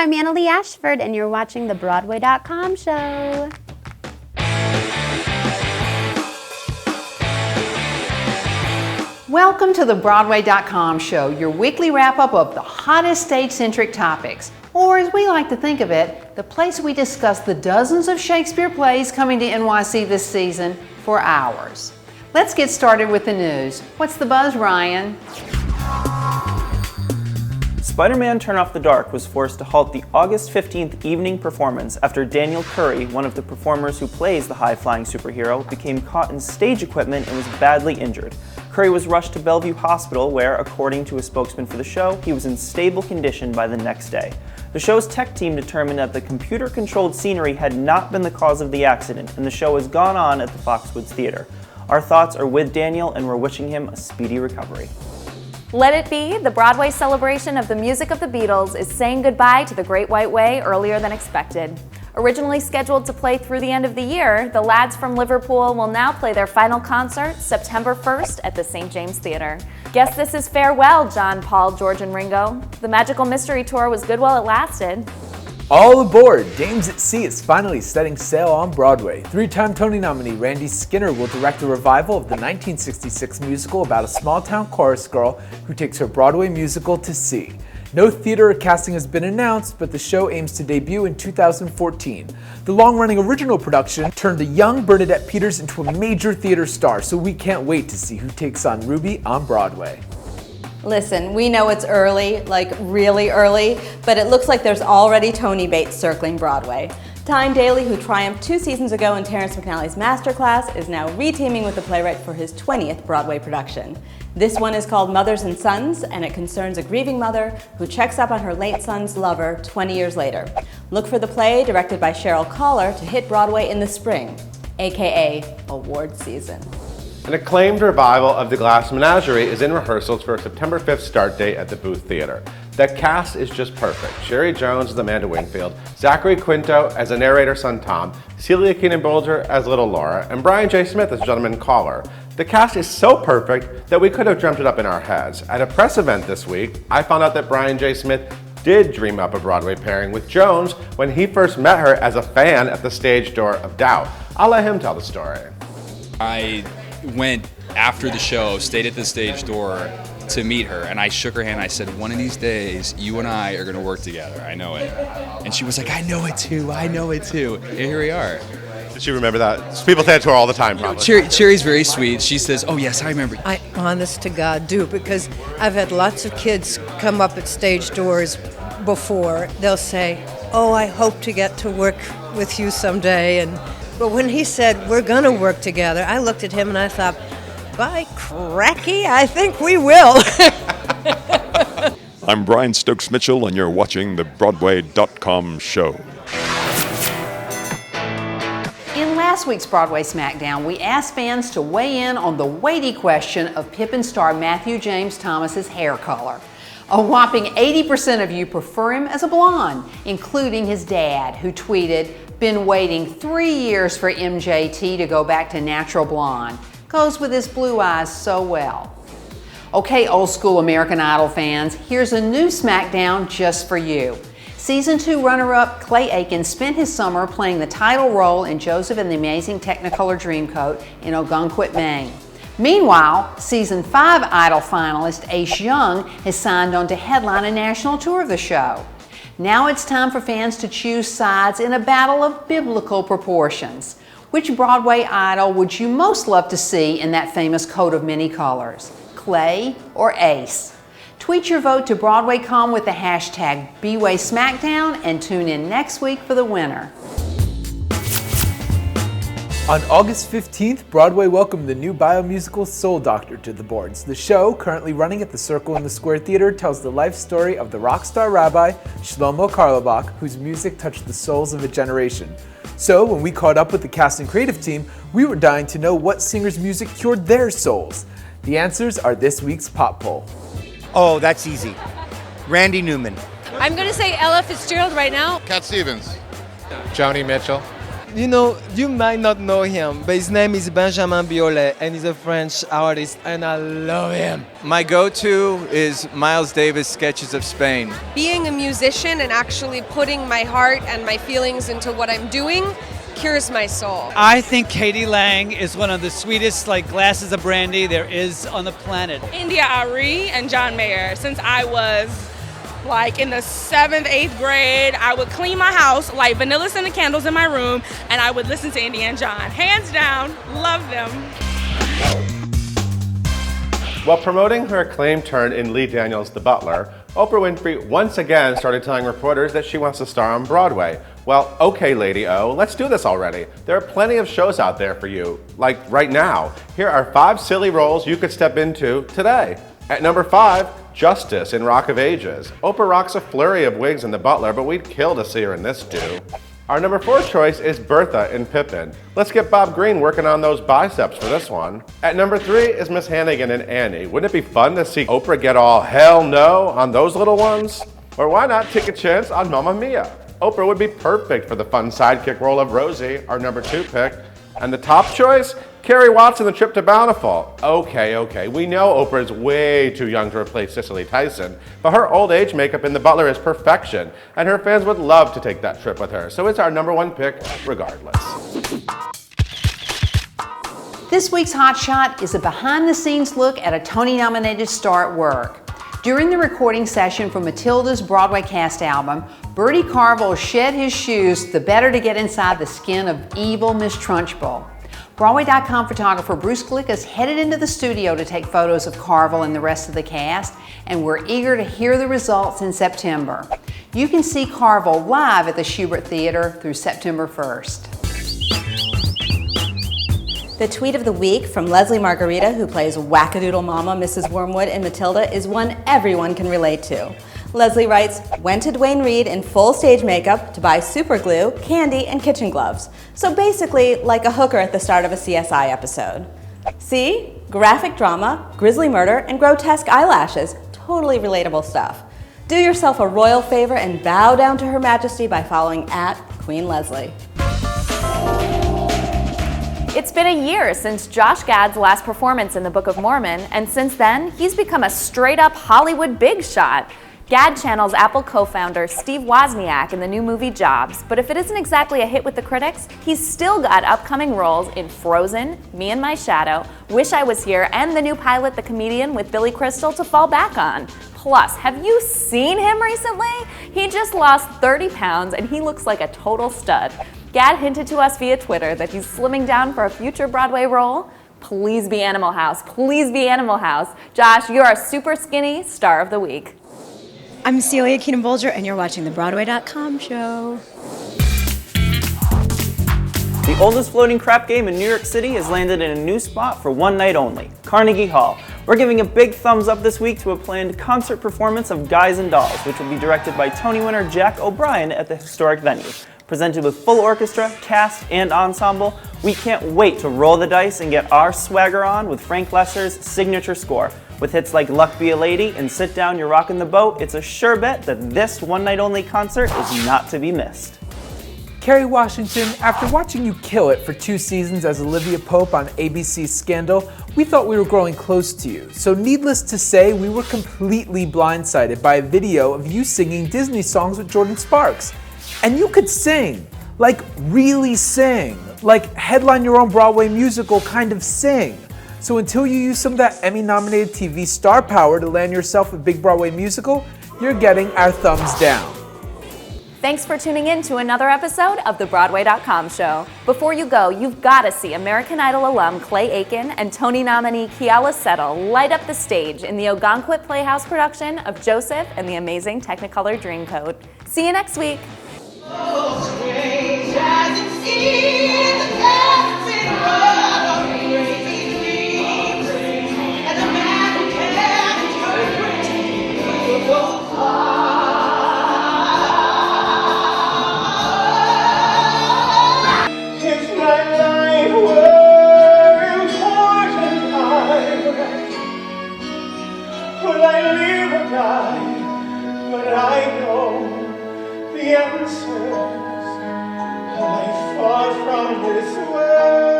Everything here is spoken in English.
I'm Annaleigh Ashford, and you're watching the Broadway.com show. Welcome to the Broadway.com show, your weekly wrap-up of the hottest stage-centric topics, or as we like to think of it, the place we discuss the dozens of Shakespeare plays coming to NYC this season for hours. Let's get started with the news. What's the buzz, Ryan? Spider-Man Turn Off the Dark was forced to halt the August 15th evening performance after Daniel Curry, one of the performers who plays the high-flying superhero, became caught in stage equipment and was badly injured. Curry was rushed to Bellevue Hospital where, according to a spokesman for the show, he was in stable condition by the next day. The show's tech team determined that the computer-controlled scenery had not been the cause of the accident, and the show has gone on at the Foxwoods Theater. Our thoughts are with Daniel, and we're wishing him a speedy recovery. Let It Be, the Broadway celebration of the music of the Beatles, is saying goodbye to the Great White Way earlier than expected. Originally scheduled to play through the end of the year, the lads from Liverpool will now play their final concert September 1st at the St. James Theater. Guess this is farewell, John, Paul, George, and Ringo. The Magical Mystery Tour was good while it lasted. All aboard! Dames at Sea is finally setting sail on Broadway. Three-time Tony nominee Randy Skinner will direct a revival of the 1966 musical about a small-town chorus girl who takes her Broadway musical to sea. No theater or casting has been announced, but the show aims to debut in 2014. The long-running original production turned a young Bernadette Peters into a major theater star, so we can't wait to see who takes on Ruby on Broadway. Listen, we know it's early, like really early, but it looks like there's already Tony baits circling Broadway. Tyne Daly, who triumphed 2 seasons ago in Terrence McNally's Masterclass, is now re-teaming with the playwright for his 20th Broadway production. This one is called Mothers and Sons, and it concerns a grieving mother who checks up on her late son's lover 20 years later. Look for the play, directed by Cheryl Collar, to hit Broadway in the spring, aka award season. An acclaimed revival of the Glass Menagerie is in rehearsals for a September 5th start date at the Booth Theater. The cast is just perfect. Sherry Jones as Amanda Wingfield, Zachary Quinto as a narrator son Tom, Celia Keenan-Bolger as Little Laura, and Brian J. Smith as Gentleman Caller. The cast is so perfect that we could have dreamt it up in our heads. At a press event this week, I found out that Brian J. Smith did dream up a Broadway pairing with Jones when he first met her as a fan at the stage door of Doubt. I'll let him tell the story. I went after the show, stayed at the stage door to meet her, and I shook her hand. I said, one of these days, you and I are going to work together. I know it. And she was like, I know it too. And here we are. Did she remember that? People say it to her all the time, probably. Cherry's very sweet. She says, oh yes, I remember. I honest to God do, because I've had lots of kids come up at stage doors before. They'll say, oh, I hope to get to work with you someday. But when he said, we're going to work together, I looked at him and I thought, by cracky, I think we will. I'm Brian Stokes Mitchell, and you're watching the Broadway.com show. In last week's Broadway Smackdown, we asked fans to weigh in on the weighty question of Pippin star Matthew James Thomas's hair color. A whopping 80% of you prefer him as a blonde, including his dad, who tweeted, "Been waiting 3 years for MJT to go back to natural blonde. Goes with his blue eyes so well." Okay, old school American Idol fans, here's a new Smackdown just for you. Season 2 runner-up Clay Aiken spent his summer playing the title role in Joseph and the Amazing Technicolor Dreamcoat in Ogunquit, Maine. Meanwhile, Season 5 Idol finalist Ace Young has signed on to headline a national tour of the show. Now it's time for fans to choose sides in a battle of biblical proportions. Which Broadway idol would you most love to see in that famous coat of many colors? Clay or Ace? Tweet your vote to BroadwayCom with the hashtag B'way Smackdown and tune in next week for the winner. On August 15th, Broadway welcomed the new biomusical Soul Doctor to the boards. The show, currently running at the Circle in the Square Theater, tells the life story of the rock star rabbi Shlomo Karlebach, whose music touched the souls of a generation. So, when we caught up with the cast and creative team, we were dying to know what singer's music cured their souls. The answers are this week's pop poll. Oh, that's easy. Randy Newman. I'm going to say Ella Fitzgerald right now. Cat Stevens. Joni Mitchell. You know, you might not know him, but his name is Benjamin Biolay, and he's a French artist, and I love him. My go-to is Miles Davis' Sketches of Spain. Being a musician and actually putting my heart and my feelings into what I'm doing cures my soul. I think Katie Lang is one of the sweetest glasses of brandy there is on the planet. India Ari and John Mayer. Since I was in the 7th, 8th grade, I would clean my house, light vanilla scented candles in my room, and I would listen to India and John. Hands down, love them. While promoting her acclaimed turn in Lee Daniels' The Butler, Oprah Winfrey once again started telling reporters that she wants to star on Broadway. Well, okay, Lady O, let's do this already. There are plenty of shows out there for you, like right now. Here are 5 silly roles you could step into today. At number 5, Justice in Rock of Ages. Oprah rocks a flurry of wigs in The Butler, but we'd kill to see her in this do. Our number 4 choice is Bertha in Pippin. Let's get Bob Green working on those biceps for this one. At number 3 is Miss Hannigan in Annie. Wouldn't it be fun to see Oprah get all hell no on those little ones? Or why not take a chance on Mamma Mia? Oprah would be perfect for the fun sidekick role of Rosie, our number 2 pick. And the top choice? Kerry Watson, The Trip to Bountiful. Okay, we know Oprah is way too young to replace Cicely Tyson, but her old age makeup in The Butler is perfection, and her fans would love to take that trip with her, so it's our number 1 pick regardless. This week's Hot Shot is a behind-the-scenes look at a Tony-nominated star at work. During the recording session for Matilda's Broadway cast album, Bertie Carvel shed his shoes the better to get inside the skin of evil Miss Trunchbull. Broadway.com photographer Bruce Klickus headed into the studio to take photos of Carvel and the rest of the cast, and we're eager to hear the results in September. You can see Carvel live at the Schubert Theater through September 1st. The tweet of the week from Lesli Margherita, who plays wackadoodle mama Mrs. Wormwood in Matilda, is one everyone can relate to. Lesli writes, went to Dwayne Reed in full stage makeup to buy super glue, candy, and kitchen gloves. So basically, like a hooker at the start of a CSI episode. See? Graphic drama, grisly murder, and grotesque eyelashes. Totally relatable stuff. Do yourself a royal favor and bow down to Her Majesty by following @Queen Lesli. It's been a year since Josh Gad's last performance in the Book of Mormon, and since then, he's become a straight-up Hollywood big shot. Gad channels Apple co-founder Steve Wozniak in the new movie Jobs, but if it isn't exactly a hit with the critics, he's still got upcoming roles in Frozen, Me and My Shadow, Wish I Was Here, and the new pilot The Comedian with Billy Crystal to fall back on. Plus, have you seen him recently? He just lost 30 pounds and he looks like a total stud. Gad hinted to us via Twitter that he's slimming down for a future Broadway role. Please be Animal House. Please be Animal House. Josh, you're our super skinny star of the week. I'm Celia Keenan-Bolger, and you're watching the Broadway.com show. The oldest floating crap game in New York City has landed in a new spot for one night only, Carnegie Hall. We're giving a big thumbs up this week to a planned concert performance of Guys and Dolls, which will be directed by Tony winner Jack O'Brien at the historic venue. Presented with full orchestra, cast, and ensemble, we can't wait to roll the dice and get our swagger on with Frank Lesser's signature score. With hits like Luck Be a Lady and Sit Down, You're Rockin' the Boat, it's a sure bet that this one-night-only concert is not to be missed. Kerry Washington, after watching you kill it for 2 seasons as Olivia Pope on ABC's Scandal, we thought we were growing close to you. So needless to say, we were completely blindsided by a video of you singing Disney songs with Jordan Sparks. And you could sing, like really sing, like headline your own Broadway musical kind of sing. So until you use some of that Emmy-nominated TV star power to land yourself a big Broadway musical, you're getting our thumbs down. Thanks for tuning in to another episode of the Broadway.com show. Before you go, you've got to see American Idol alum Clay Aiken and Tony nominee Keala Settle light up the stage in the Ogunquit Playhouse production of Joseph and the Amazing Technicolor Dreamcoat. See you next week. But I know the answers I fought from this way.